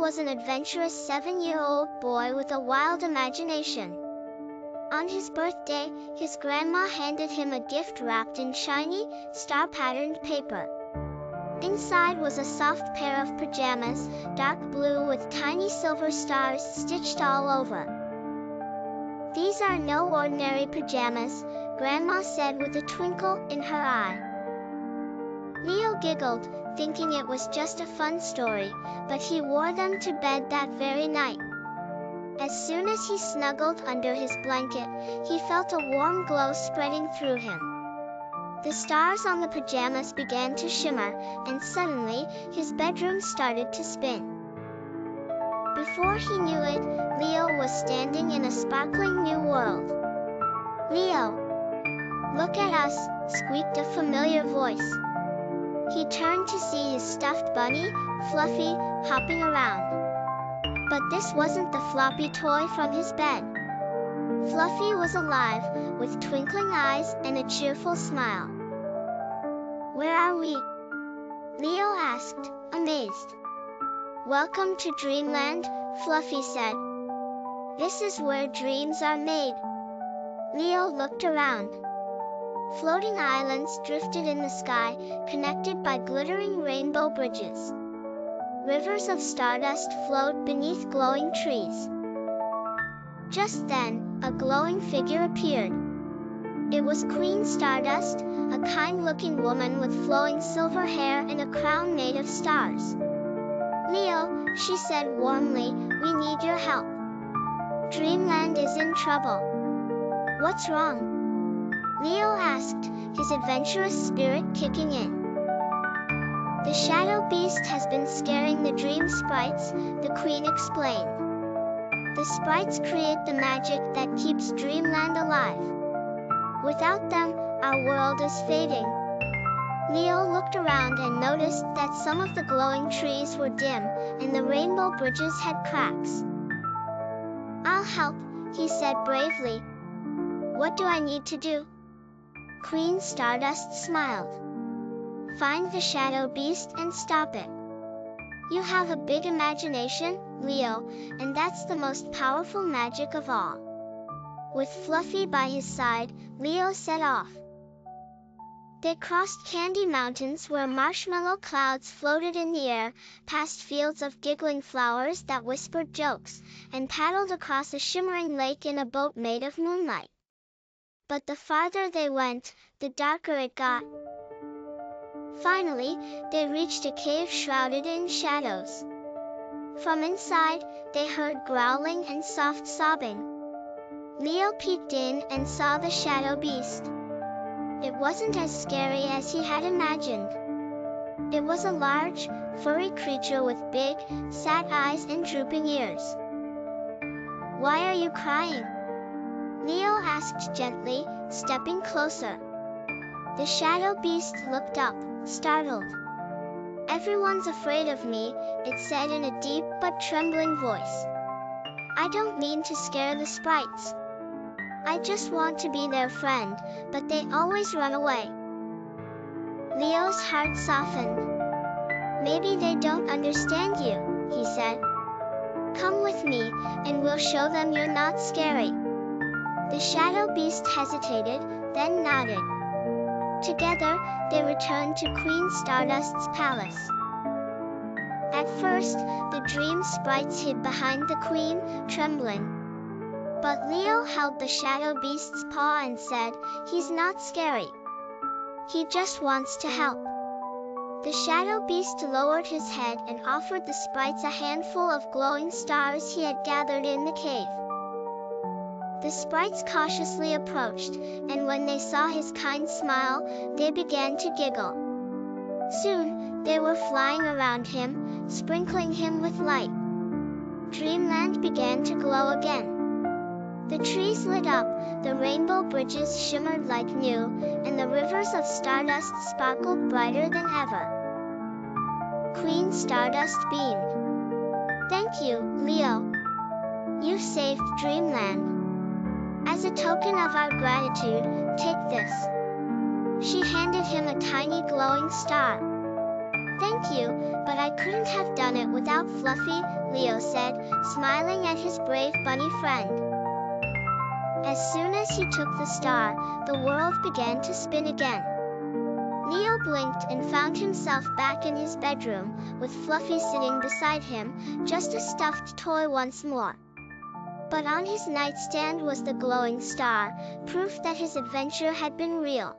was an adventurous 7-year-old boy with a wild imagination. On his birthday, his grandma handed him a gift wrapped in shiny, star-patterned paper. Inside was a soft pair of pajamas, dark blue with tiny silver stars stitched all over. "These are no ordinary pajamas," Grandma said with a twinkle in her eye. Leo giggled, thinking it was just a fun story, but he wore them to bed that very night. As soon as he snuggled under his blanket, he felt a warm glow spreading through him. The stars on the pajamas began to shimmer, and suddenly, his bedroom started to spin. Before he knew it, Leo was standing in a sparkling new world. "Leo! Look at us," squeaked a familiar voice. He turned to see his stuffed bunny, Fluffy, hopping around. But this wasn't the floppy toy from his bed. Fluffy was alive, with twinkling eyes and a cheerful smile. "Where are we?" Leo asked, amazed. "Welcome to Dreamland," Fluffy said. "This is where dreams are made." Leo looked around. Floating islands drifted in the sky, connected by glittering rainbow bridges. Rivers of stardust flowed beneath glowing trees. Just then, a glowing figure appeared. It was Queen Stardust, a kind-looking woman with flowing silver hair and a crown made of stars. "Leo," she said warmly, "we need your help. Dreamland is in trouble." "What's wrong?" Leo asked, his adventurous spirit kicking in. "The shadow beast has been scaring the Dream Sprites," the Queen explained. "The sprites create the magic that keeps Dreamland alive. Without them, our world is fading." Leo looked around and noticed that some of the glowing trees were dim, and the rainbow bridges had cracks. "I'll help," he said bravely. "What do I need to do?" Queen Stardust smiled. "Find the shadow beast and stop it. You have a big imagination, Leo, and that's the most powerful magic of all." With Fluffy by his side, Leo set off. They crossed Candy Mountains where marshmallow clouds floated in the air, past fields of giggling flowers that whispered jokes, and paddled across a shimmering lake in a boat made of moonlight. But the farther they went, the darker it got. Finally, they reached a cave shrouded in shadows. From inside, they heard growling and soft sobbing. Leo peeked in and saw the shadow beast. It wasn't as scary as he had imagined. It was a large, furry creature with big, sad eyes and drooping ears. "Why are you crying?" Leo asked gently, stepping closer. The shadow beast looked up, startled. "Everyone's afraid of me," it said in a deep but trembling voice. "I don't mean to scare the sprites. I just want to be their friend, but they always run away." Leo's heart softened. "Maybe they don't understand you," he said. "Come with me, and we'll show them you're not scary." The shadow beast hesitated, then nodded. Together, they returned to Queen Stardust's palace. At first, the Dream Sprites hid behind the Queen, trembling. But Leo held the shadow beast's paw and said, "He's not scary. He just wants to help." The shadow beast lowered his head and offered the sprites a handful of glowing stars he had gathered in the cave. The sprites cautiously approached, and when they saw his kind smile, they began to giggle. Soon, they were flying around him, sprinkling him with light. Dreamland began to glow again. The trees lit up, the rainbow bridges shimmered like new, and the rivers of stardust sparkled brighter than ever. Queen Stardust beamed. "Thank you, Leo. You saved Dreamland. As a token of our gratitude, take this." She handed him a tiny glowing star. "Thank you," But I couldn't have done it without Fluffy, Leo said, smiling at his brave bunny friend. As soon as he took the star, the world began to spin again. Leo blinked and found himself back in his bedroom, with Fluffy sitting beside him, just a stuffed toy once more. But on his nightstand was the glowing star, proof that his adventure had been real.